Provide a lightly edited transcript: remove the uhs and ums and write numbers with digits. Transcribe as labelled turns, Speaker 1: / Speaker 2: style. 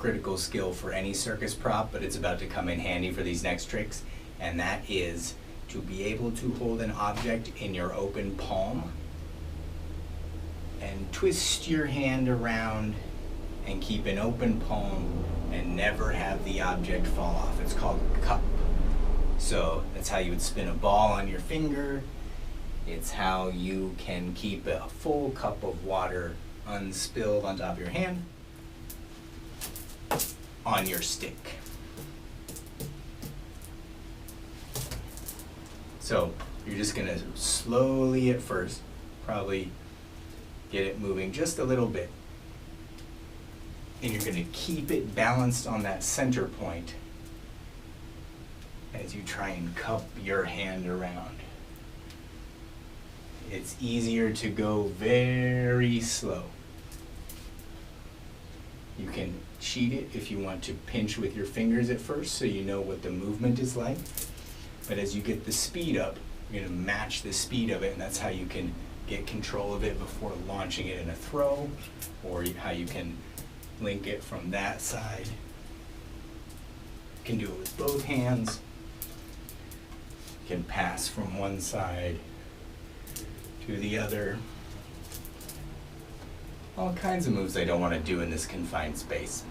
Speaker 1: critical skill for any circus prop, but it's about to come in handy for these next tricks, and that is to be able to hold an object in your open palm and twist your hand around and keep an open palm and never have the object fall off. It's called cup. So that's how you would spin a ball on your finger. It's how you can keep a full cup of water unspilled on top of your hand on your stick. So you're just gonna slowly at first, probably get it moving just a little bit. And you're gonna keep it balanced on that center point as you try and cup your hand around. It's easier to go very slow. You can cheat it if you want to pinch with your fingers at first so you know what the movement is like. But as you get the speed up, you're gonna match the speed of it, and that's how you can get control of it before launching it in a throw, or how you can link it from that side. You can do it with both hands. You can pass from one side to the other. All kinds of moves I don't want to do in this confined space.